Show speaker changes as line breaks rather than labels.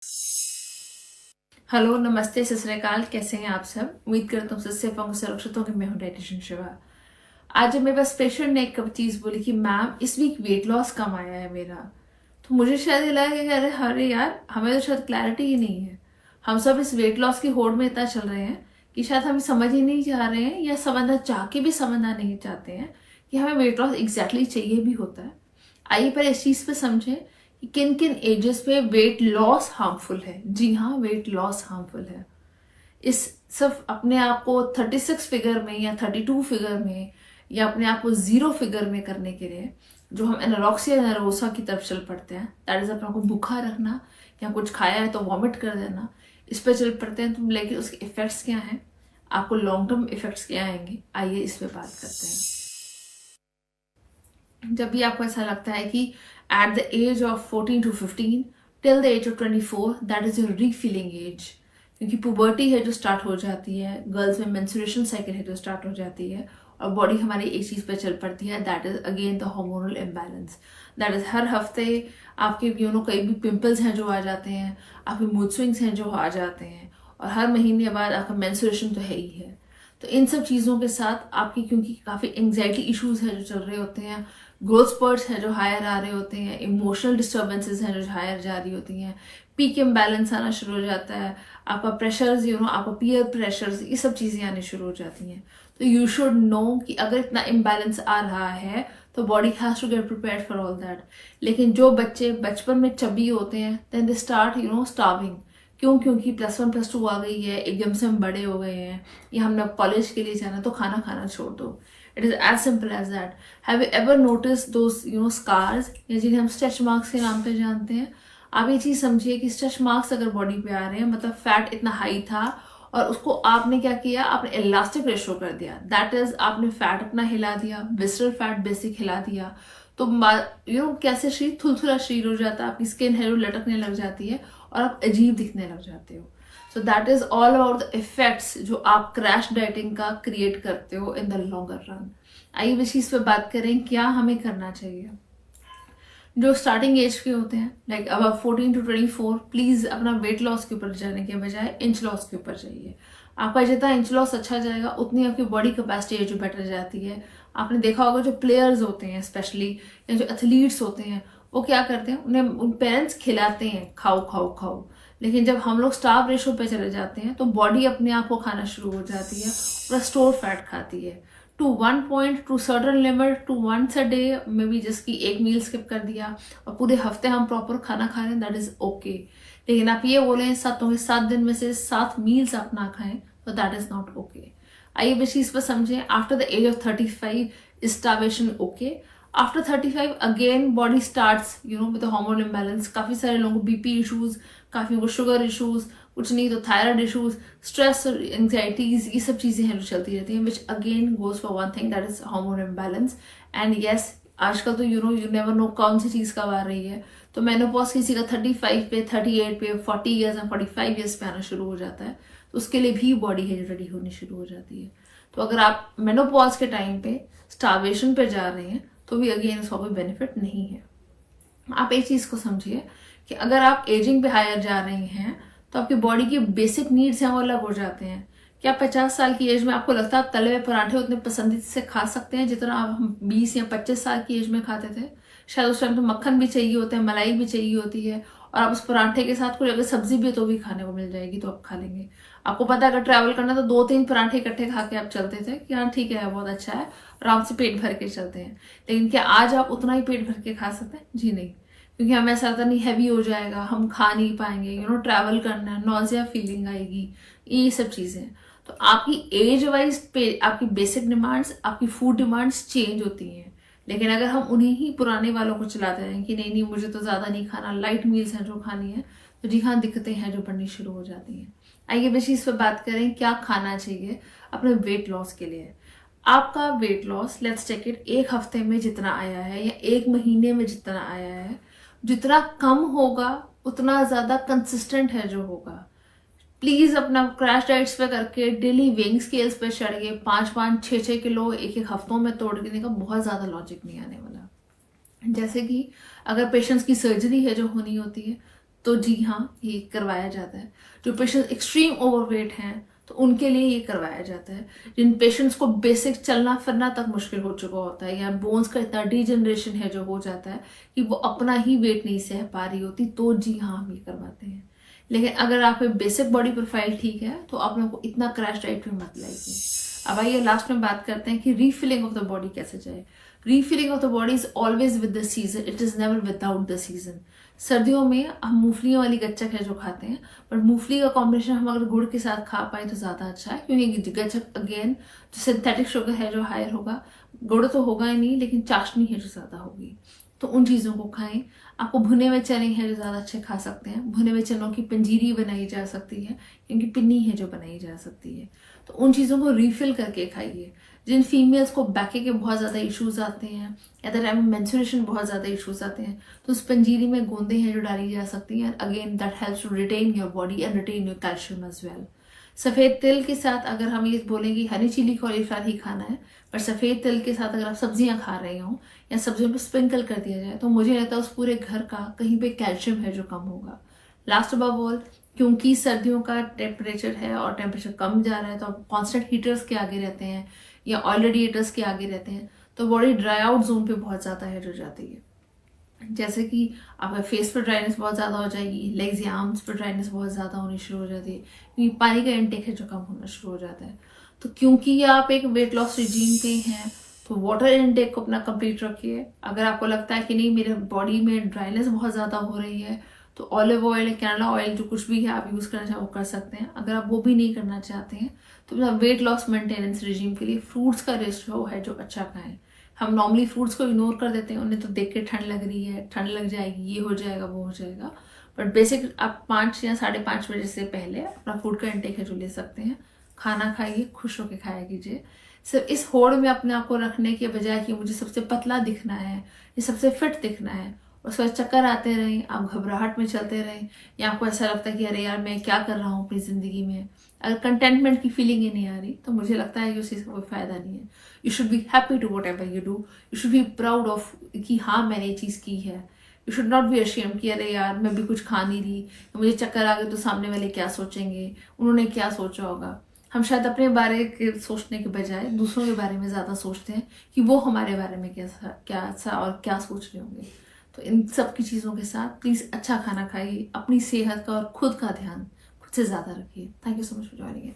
Hello, नमस्ते, सत श्री अकाल। कैसे हैं आप सब? उम्मीद करता हूँ सबसे सुरक्षित होंगे। मैं हूँ डाइटिशियन शिवा। आज जब मेरे पास पेशेंट ने एक चीज़ बोली कि मैम इस वीक वेट लॉस कम आया है मेरा, तो मुझे शायद ये लगा कि अरे यार, हमें तो शायद क्लैरिटी ही नहीं है। हम सब इस वेट लॉस की होड़ में इतना चल रहे हैं कि शायद हम समझ ही नहीं जा रहे हैं, या समझना चाह के भी समझना नहीं चाहते हैं कि हमें वेट लॉस एग्जैक्टली चाहिए भी होता है। आइए पर इस चीज़ पे समझें कि किन किन एजेस पे वेट लॉस हार्मफुल है। जी हाँ, वेट लॉस हार्मफुल है। इस सिर्फ अपने आप को 36 फिगर में या 32 फिगर में या अपने आप को 0 फिगर में करने के लिए जो हम एनोरेक्सिया नर्वोसा की तरफ चल पड़ते हैं, दैट इज अपने को भूखा रखना या कुछ खाया है तो वॉमिट कर देना, इस पर चल पड़ते हैं। तो लेकिन उसके इफेक्ट्स क्या हैं, आपको लॉन्ग टर्म इफेक्ट्स क्या आएंगे, आइए इस पर बात करते हैं। जब भी आपको ऐसा लगता है कि at the age of 14 to 15 till the age of 24 that is your refilling age, क्योंकि पुबर्टी है जो स्टार्ट हो जाती है, गर्ल्स में मेंस्ट्रुएशन साइकिल है जो स्टार्ट हो जाती है, और बॉडी हमारी एक चीज पे चल पड़ती है, that is again the hormonal imbalance. That is हर हफ्ते आपके कई भी पिंपल्स हैं जो आ जाते हैं, आपके मूड स्विंग्स हैं जो आ जाते हैं, और हर महीने बाद आपका मेंस्ट्रुएशन तो है ही है। तो इन सब चीज़ों के साथ आपकी क्योंकि काफ़ी एंग्जाइटी इश्यूज है जो चल रहे होते हैं, ग्रोथ स्पर्ट्स है जो हायर आ रहे होते हैं, इमोशनल डिस्टर्बेंसेस हैं जो हायर जा रही होती हैं, पीक इम्बैलेंस आना शुरू हो जाता है, आपका प्रेशर्स आपका पीयर प्रेशर्स, ये सब चीज़ें आनी शुरू हो जाती हैं। तो यू शुड नो कि अगर इतना इम्बैलेंस आ रहा है तो body has to get prepared for all that. लेकिन जो बच्चे बचपन में चबी होते हैं, देन दे स्टार्ट स्टार्विंग। क्यों? क्योंकि +1 +2 आ गई है, एकदम से हम बड़े हो गए हैं, या हमने कॉलेज के लिए जाना तो खाना खाना छोड़ दो। It is as simple as that. Have you ever notice those scars, या जिन्हें हम स्ट्रेच मार्क्स के नाम पे जानते हैं? आप ये चीज समझिए कि स्ट्रेच मार्क्स अगर बॉडी पे आ रहे हैं, मतलब फैट इतना हाई था और उसको आपने क्या किया, आपने इलास्टिक रेशो कर दिया। दैट इज आपने फैट अपना हिला दिया, विसरल फैट बेसिक हिला दिया। तो कैसे शरीर थुलथुला शरीर हो जाता है, आपकी स्किन है जो लटकने लग जाती है और आप अजीब दिखने लग जाते हो। So that is all about the effects जो आप क्रैश डाइटिंग का क्रिएट करते हो इन द लॉन्गर रन। आइए इस चीज पे बात करें, क्या हमें करना चाहिए। जो स्टार्टिंग एज के होते हैं, लाइक अब 14 to 24, प्लीज अपना वेट लॉस के ऊपर जाने के बजाय इंच लॉस के ऊपर जाइए। आपका जितना इंच लॉस अच्छा जाएगा उतनी आपकी बॉडी कैपेसिटी है जो बेटर जाती है। आपने देखा होगा जो प्लेयर्स होते हैं स्पेशली, या जो एथलीट्स होते हैं, वो क्या करते हैं, उन्हें उन पेरेंट्स खिलाते हैं खाओ खाओ खाओ, लेकिन जब हम लोग स्टार्व रेशो पे चले जाते हैं तो बॉडी अपने आप को खाना शुरू हो जाती है, पूरा स्टोर फैट खाती है to one point, to certain limit, to once a day में भी, जिसकी एक मील स्किप कर दिया और पूरे हफ्ते हम प्रॉपर खाना खा रहे हैं, दैट इज ओके। लेकिन आप ये बोले 7 दिन में से 7 मील्स आप ना खाएं, तो दैट इज नॉट ओके। आइए इस चीज पर समझें। After the age of 35 starvation okay. After 35 again body starts with hormone imbalance. काफी सारे लोगों को बीपी इश्यूज, काफी को शुगर इश्यूज, कुछ नहीं तो थायराइड इश्यूज, स्ट्रेस, एंग्जाइटीज, ये सब चीजें हैं जो चलती रहती हैं, which again goes for one thing, that is hormone imbalance. And yes, आजकल तो यू नेवर नो कौन सी चीज कब आ रही है। तो मेनोपॉज किसी का 35 पे, 38 पे, 40 ईयर्स एंड 45 ईयर्स पे आना शुरू हो जाता है, तो उसके लिए भी बॉडी है जो रेडी होनी शुरू हो जाती है। तो अगर आप मेनोपॉज के टाइम पे स्टार्वेशन पे जा रहे हैं तो भी अगेन उसका कोई बेनिफिट नहीं है। आप एक चीज को समझिए कि अगर आप एजिंग पे हायर जा रहे हैं तो आपकी बॉडी की बेसिक नीड्स हैं वो अलग हो जाते हैं। क्या 50 साल की एज में आपको लगता है आप तले हुए पराठे उतने पसंदीदा से खा सकते हैं जितना आप हम 20 या 25 साल की एज में खाते थे? शायद उस टाइम तो मक्खन भी चाहिए होता है, मलाई भी चाहिए होती है, और आप उस पराठे के साथ कोई अगर सब्जी भी है तो भी खाने को मिल जाएगी तो आप खा लेंगे। आपको पता है अगर ट्रैवल करना तो 2-3 पराठे इकट्ठे खा के आप चलते थे कि हाँ ठीक है, बहुत अच्छा है, आराम से पेट भर के चलते हैं। लेकिन क्या आज आप उतना ही पेट भर के खा सकते हैं? जी नहीं, क्योंकि हमें ऐसा लगता नहीं, हैवी हो जाएगा, हम खा नहीं पाएंगे, ट्रैवल करना है, नॉजिया फीलिंग आएगी, ये सब चीजें। तो आपकी एज वाइज पे आपकी बेसिक डिमांड्स, आपकी फूड डिमांड्स चेंज होती हैं। लेकिन अगर हम उन्हीं ही पुराने वालों को चलाते हैं कि नहीं नहीं मुझे तो ज्यादा नहीं खाना, लाइट मील्स हैं जो खानी है, तो जी हाँ, दिक्कतें हैं जो बढ़नी शुरू हो जाती हैं। आइए इस चीज पर बात करें, क्या खाना चाहिए अपने वेट लॉस के लिए। आपका weight loss, let's take it, एक हफ्ते में जितना आया है या एक महीने में जितना आया है, जितना कम होगा उतना ज्यादा कंसिस्टेंट है जो होगा। प्लीज अपना क्रैश डाइट्स पे करके डेली वेइंग स्केल्स पे चढ़िए, 5-5, 6-6 किलो एक एक हफ्तों में तोड़ देने का बहुत ज्यादा लॉजिक नहीं आने वाला। जैसे कि अगर पेशेंट्स की सर्जरी है जो होनी होती है, तो जी हाँ, ये करवाया जाता है। जो पेशेंट एक्सट्रीम ओवरवेट हैं तो उनके लिए ये करवाया जाता है। जिन पेशेंट्स को बेसिक चलना फिरना तक मुश्किल हो चुका होता है या बोन्स का इतना डीजनरेशन है जो हो जाता है कि वो अपना ही वेट नहीं सह पा रही होती, तो जी हाँ, हम ये करवाते हैं। लेकिन अगर आप बेसिक बॉडी प्रोफाइल ठीक है तो आप लोगों को इतना क्रैश डाइट में मत लाइए। अब आइए लास्ट में बात करते हैं कि रीफिलिंग ऑफ द बॉडी कैसे जाए। Refilling of the body is always with the season, it is never without the season. सर्दियों में हम मूंगफलियों वाली गच्चक है जो खाते हैं, पर मूंगफली का कॉम्बिनेशन हम अगर गुड़ के साथ खा पाए तो ज़्यादा अच्छा है, क्योंकि गच्चक अगेन जो सिंथेटिक शुगर है जो हायर होगा, गुड़ तो होगा ही नहीं लेकिन चाशनी है जो ज़्यादा होगी, तो उन चीज़ों को खाएं। आपको भुने हुए चने हैं जो ज़्यादा अच्छे खा सकते हैं, भुने हुए चनों की पंजीरी बनाई जा सकती है, क्योंकि पिन्नी है जो बनाई जा सकती है, तो उन चीज़ों को रिफिल करके खाइए। जिन फीमेल्स को बैके के बहुत ज़्यादा इश्यूज आते हैं या द टाइम मेंस्ट्रुएशन बहुत ज़्यादा इश्यूज आते हैं, तो उस पंजीरी में गोंदे हैं जो डाली जा सकती हैं। Again that helps to retain your body and retain your calcium as well. सफ़ेद तिल के साथ अगर हम ये बोलेंगे हनी चिली कॉलीफ्लावर ही खाना है, पर सफ़ेद तिल के साथ अगर आप सब्जियां खा रहे हो या सब्जियों में स्प्रिंकल कर दिया जाए, तो मुझे लगता है उस पूरे घर का कहीं पे कैल्शियम है जो कम होगा। लास्ट अबव ऑल, क्योंकि सर्दियों का टेम्परेचर है और टेम्परेचर कम जा रहा है, तो आप कॉन्स्टेंट हीटर्स के आगे रहते हैं या ऑयल रेडिएटर्स के आगे रहते हैं, तो बॉडी ड्राई आउट जोन पे बहुत ज़्यादा हेड हो जाती है। जैसे कि आपका फेस पर ड्राइनेस बहुत ज़्यादा हो जाएगी, लेग्स या आर्म्स पर ड्राइनेस बहुत ज़्यादा होनी शुरू हो जाती है, क्योंकि पानी का इंटेक है जो कम होना शुरू हो जाता है। तो क्योंकि आप एक वेट लॉस रिजीम पे हैं, तो वाटर इंटेक को अपना कंप्लीट रखिए। अगर आपको लगता है कि नहीं मेरे बॉडी में ड्राइनेस बहुत ज़्यादा हो रही है, तो ऑलिव ऑयल, कैनेला ऑयल, जो कुछ भी है आप यूज़ करना चाहो वो कर सकते हैं। अगर आप वो भी नहीं करना चाहते हैं तो वेट लॉस मेंटेनेंस रिजीम के लिए फ्रूट्स का रेशियो है जो अच्छा खाएं। हम नॉर्मली फ्रूट्स को इग्नोर कर देते हैं, उन्हें तो देख के ठंड लग रही है, ठंड लग जाएगी, ये हो जाएगा, वो हो जाएगा, बट बेसिक आप 5 या 5:30 बजे से पहले अपना फूड का इंटेक है जो ले सकते हैं। खाना खाइए, खुश होकर खाया कीजिए। सिर्फ इस होड़ में अपने आप को रखने के बजाय कि मुझे सबसे पतला दिखना है या सबसे फिट दिखना है, उसके बाद चक्कर आते रहें, आप घबराहट में चलते रहें, या आपको ऐसा लगता है कि अरे यार मैं क्या कर रहा हूँ अपनी ज़िंदगी में, अगर कंटेंटमेंट की फीलिंग ही नहीं आ रही, तो मुझे लगता है कि उस चीज़ का कोई फ़ायदा नहीं है। You should be happy to whatever you do, you should be proud of कि हाँ मैंने ये चीज़ की है। You should not be ashamed कि अरे यार मैं भी कुछ खा नहीं रही, मुझे चक्कर आ गए तो सामने वाले क्या सोचेंगे, उन्होंने क्या सोचा होगा। हम शायद अपने बारे के सोचने के बजाय दूसरों के बारे में ज़्यादा सोचते हैं कि वो हमारे बारे में कैसा और क्या सोच रहे होंगे। तो इन सब की चीज़ों के साथ प्लीज़ अच्छा खाना खाइए, अपनी सेहत का और खुद का ध्यान खुद से ज़्यादा रखिए। Thank you so much for joining.